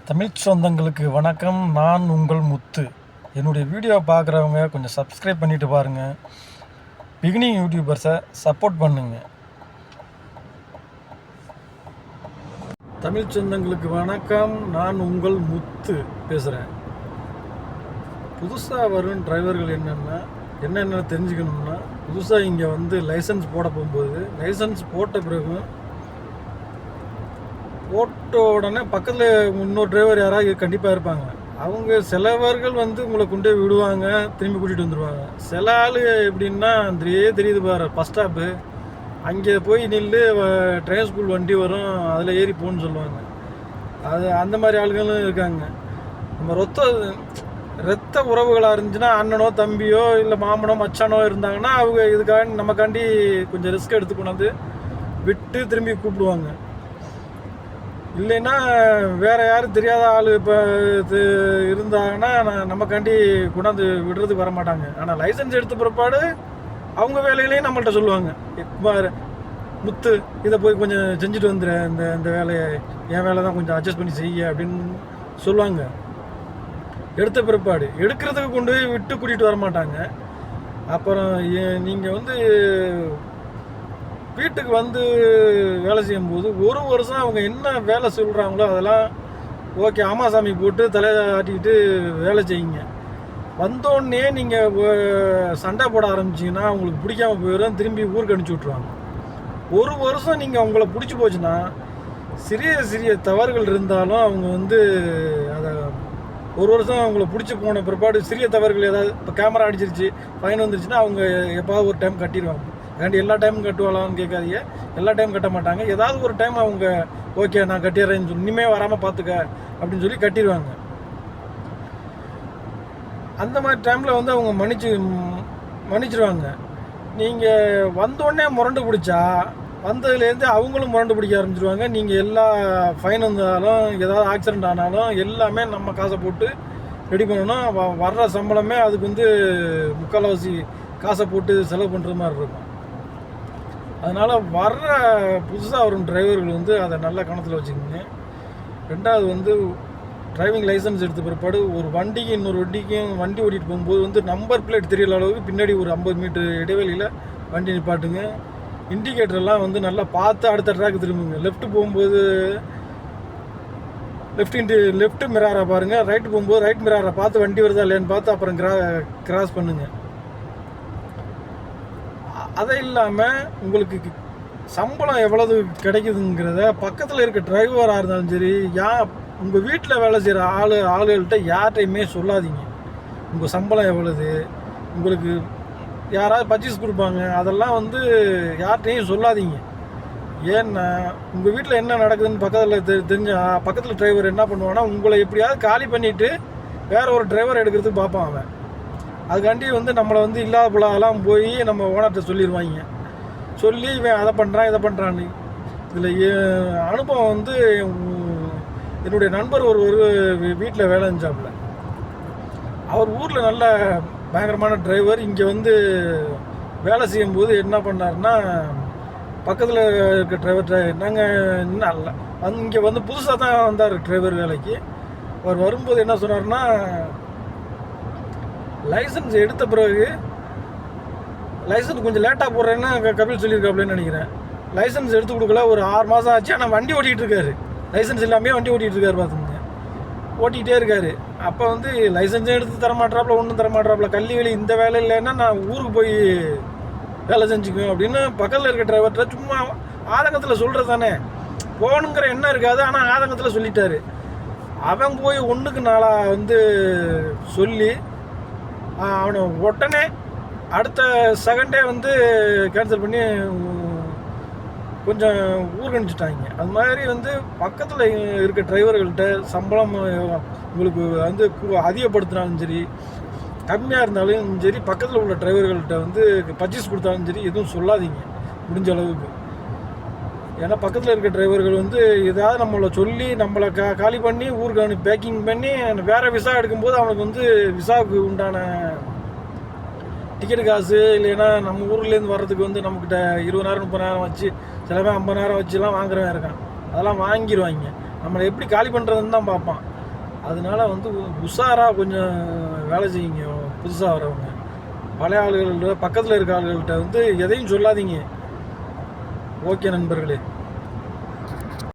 தமிழ் சொந்தங்களுக்கு வணக்கம். நான் உங்கள் முத்து. என்னுடைய வீடியோ பார்க்குறவங்க கொஞ்சம் சப்ஸ்கிரைப் பண்ணிவிட்டு பாருங்கள். பிகினிங் யூடியூபர்ஸை சப்போர்ட் பண்ணுங்கள். தமிழ் சொந்தங்களுக்கு வணக்கம். நான் உங்கள் முத்து பேசுகிறேன். புதுசாக வரும் டிரைவர்கள் என்னென்ன தெரிஞ்சுக்கணும்னா, புதுசாக இங்கே லைசன்ஸ் போட போகும்போது, லைசன்ஸ் போட்ட பிறகு போட்ட உடனே பக்கத்தில் இன்னொரு டிரைவர் யாராவது கண்டிப்பாக இருப்பாங்க. அவங்க சிலவர்கள் உங்களை கொண்டு போய் விடுவாங்க, திரும்பி கூட்டிகிட்டு வந்துடுவாங்க. சில ஆள் எப்படின்னா தெரியுது பாரு, பஸ் ஸ்டாப்பு அங்கே போய் நில்லு, ட்ரெயின் ஸ்கூல் வண்டி வரும், அதில் ஏறி போன்னு சொல்லுவாங்க. அந்த மாதிரி ஆளுகளும் இருக்காங்க. நம்ம ரத்த உறவுகளாக இருந்துச்சுன்னா, அண்ணனோ தம்பியோ இல்லை மாமனோ மச்சானோ இருந்தாங்கன்னா, அவங்க இதுக்காக நமக்காண்டி கொஞ்சம் ரிஸ்க் எடுத்து கொண்டாந்து விட்டு திரும்பி கூப்பிடுவாங்க. இல்லைன்னா வேறு யாரும் தெரியாத ஆள் இப்போ இருந்தாங்கன்னா நமக்காண்டி கொண்டாந்து விடுறதுக்கு வர மாட்டாங்க. ஆனால் லைசன்ஸ் எடுத்த பிற்பாடு அவங்க வேலையிலையும் நம்மள்கிட்ட சொல்லுவாங்க, முத்து இதை போய் கொஞ்சம் செஞ்சுட்டு வந்துடு, இந்த வேலையை என் வேலை தான், கொஞ்சம் அட்ஜஸ்ட் பண்ணி செய்ய அப்படின்னு சொல்லுவாங்க. எடுத்த பிற்பாடு எடுக்கிறதுக்கு கொண்டு போய் விட்டு கூட்டிகிட்டு வர மாட்டாங்க. அப்புறம் நீங்கள் வீட்டுக்கு வேலை செய்யும்போது ஒரு வருஷம் அவங்க என்ன வேலை சொல்கிறாங்களோ அதெல்லாம் ஓகே ஆமாசாமி போட்டு தலையை ஆட்டிக்கிட்டு வேலை செய்யுங்க. வந்தோடனே நீங்கள் சண்டை போட ஆரம்பிச்சிங்கன்னா அவங்களுக்கு பிடிக்காமல் போயிடும், திரும்பி ஊருக்கு அனுப்பிச்சி விட்ருவாங்க. ஒரு வருஷம் நீங்கள் அவங்கள பிடிச்சி போச்சுன்னா, சிறிய தவறுகள் இருந்தாலும் அவங்க அதை ஒரு வருஷம் அவங்கள பிடிச்சி போன பிற்பாடு சிறிய தவறுகள் ஏதாவது, இப்போ கேமரா அடிச்சிருச்சு, ஃபைன் வந்துருச்சுன்னா அவங்க எப்பாவது ஒரு டைம் கட்டிடுவாங்க. ஏன்டி எல்லா டைமும் கட்டுவாளான்னு கேட்காதீங்க. எல்லா டைம் கட்ட மாட்டாங்க. ஏதாவது ஒரு டைம் அவங்க ஓகே நான் கட்டிடுறேன்னு சொல்லி, இனிமேல் வராமல் பார்த்துக்க அப்படின்னு சொல்லி கட்டிடுவாங்க. அந்த மாதிரி டைமில் அவங்க மன்னிச்சிருவாங்க. நீங்கள் வந்தோடனே முரண்டு பிடிச்சா, வந்ததுலேருந்து அவங்களும் முரண்டு பிடிக்க ஆரம்பிச்சிருவாங்க. நீங்கள் எல்லா ஃபைன் வந்தாலும் ஏதாவது ஆக்சிடெண்ட் ஆனாலும் எல்லாமே நம்ம காசை போட்டு ரெடி பண்ணணும். வர்ற சம்பளமே அதுக்கு முக்கால்வாசி காசை போட்டு செலவு பண்ணுற மாதிரி இருக்கும். அதனால் வர்ற புதுசாக வரும் டிரைவர்கள் அதை நல்லா கவனத்தில் வச்சுக்கோங்க. ரெண்டாவது டிரைவிங் லைசன்ஸ் எடுத்த பிற்பாடு ஒரு வண்டிக்கு இன்னொரு வண்டிக்கும் வண்டி ஓட்டிகிட்டு போகும்போது நம்பர் பிளேட் தெரியல அளவுக்கு பின்னாடி ஒரு 50 மீட்டர் இடைவெளியில் வண்டி நிப்பாட்டுங்க. இண்டிகேட்டர்லாம் நல்லா பார்த்து அடுத்த ட்ராக் திரும்புங்க. லெஃப்ட் போகும்போது லெஃப்ட் மிராரை பாருங்கள், ரைட்டு போகும்போது ரைட் மிராரை பார்த்து வண்டி வருதா இல்லையான்னு பார்த்து அப்புறம் கிராஸ் பண்ணுங்கள். அதை இல்லாமல் உங்களுக்கு சம்பளம் எவ்வளவு கிடைக்குதுங்கிறத பக்கத்தில் இருக்க டிரைவராக இருந்தாலும் சரி, உங்கள் வீட்டில் வேலை செய்கிற ஆளுகள்கிட்ட யார்கிட்டையுமே சொல்லாதீங்க. உங்கள் சம்பளம் எவ்வளவு, உங்களுக்கு யாராவது பர்ச்சேஸ் கொடுப்பாங்க, அதெல்லாம் யார்கிட்டையும் சொல்லாதீங்க. ஏன்னா உங்கள் வீட்டில் என்ன நடக்குதுன்னு பக்கத்தில் டிரைவர் என்ன பண்ணுவான்னா, உங்களை எப்படியாவது காலி பண்ணிவிட்டு வேறு ஒரு டிரைவர் எடுக்கிறதுக்கு பார்ப்பான் அவன். அதுக்காண்டி நம்மளை இல்லாத புலாகலாம் போய் நம்ம ஓனர்கிட்ட சொல்லிடுவாங்க. சொல்லி இவன் அதை பண்ணுறான் இதை பண்ணுறான்னு. இதில் அனுபவம் என்னுடைய நண்பர் ஒரு வீட்டில் வேலை செஞ்சாப்புல. அவர் ஊரில் நல்ல பயங்கரமான டிரைவர். இங்கே வேலை செய்யும்போது என்ன பண்ணார்னா, பக்கத்தில் இருக்க டிரைவர் நாங்கள் இன்னும் இங்கே புதுசாக தான் வந்தார் டிரைவர் வேலைக்கு. அவர் வரும்போது என்ன சொன்னார்னா, லைசன்ஸ் எடுத்த பிறகு லைசன்ஸ் கொஞ்சம் லேட்டாக போடுறேன்னா கபில் சொல்லியிருக்காப்லன்னு நினைக்கிறேன். லைசன்ஸ் எடுத்து கொடுக்கல, ஒரு 6 மாதம் ஆச்சு. ஆனால் வண்டி ஓட்டிகிட்டு இருக்காரு, லைசன்ஸ் இல்லாமே வண்டி ஓட்டிகிட்டு இருக்காரு. பார்த்துங்க, ஓட்டிகிட்டே இருக்காரு. அப்போ லைசன்ஸும் எடுத்து தரமாட்டாப்புல, ஒன்றும் தரமாட்டாப்புல. கல்வி இந்த வேலை இல்லைன்னா நான் ஊருக்கு போய் வேலை செஞ்சுக்குவேன் அப்படின்னு பக்கத்தில் இருக்க டிரைவர்கிட்ட சும்மா ஆதங்கத்தில் சொல்கிறது தானே, போகணுங்கிற எண்ணம் இருக்காது, ஆனால் ஆதங்கத்தில் சொல்லிட்டாரு. அவன் போய் 1க்கு 4 சொல்லி அவனை உடனே அடுத்த செகண்டே கேன்சல் பண்ணி கொஞ்சம் ஊருக்கு அனுப்பிச்சிட்டாங்க. அது மாதிரி பக்கத்தில் இருக்க டிரைவர்கள்ட்ட சம்பளம் உங்களுக்கு அதிகப்படுத்தினாலும் சரி, கம்மியாக இருந்தாலும் சரி, பக்கத்தில் உள்ள டிரைவர்கள்ட்ட பர்ச்சேஸ் கொடுத்தாலும் சரி எதுவும் சொல்லாதீங்க முடிஞ்ச அளவுக்கு. ஏன்னா பக்கத்தில் இருக்க டிரைவர்கள் ஏதாவது நம்மளை சொல்லி நம்மளை காலி பண்ணி ஊருக்கு அனுப்பி பேக்கிங் பண்ணி வேறு விசா எடுக்கும்போது அவனுக்கு விசாவுக்கு உண்டான டிக்கெட்டு காசு, இல்லைன்னா நம்ம ஊர்லேருந்து வர்றதுக்கு நம்மக்கிட்ட 20,000 30,000 வச்சு, சில பேர் 50,000 வச்சுலாம் வாங்குறவன் இருக்கான். அதெல்லாம் வாங்கிடுவாங்க. நம்மளை எப்படி காலி பண்ணுறதுன்னு தான் பார்ப்பான். அதனால வந்து உஷாராக கொஞ்சம் வேலை செய்யுங்க. புதுசாக வரவங்க பழைய ஆளுகள்கிட்ட பக்கத்தில் இருக்க ஆளுகள்கிட்ட வந்து எதையும் சொல்லாதீங்க. ஓகே நண்பர்களே.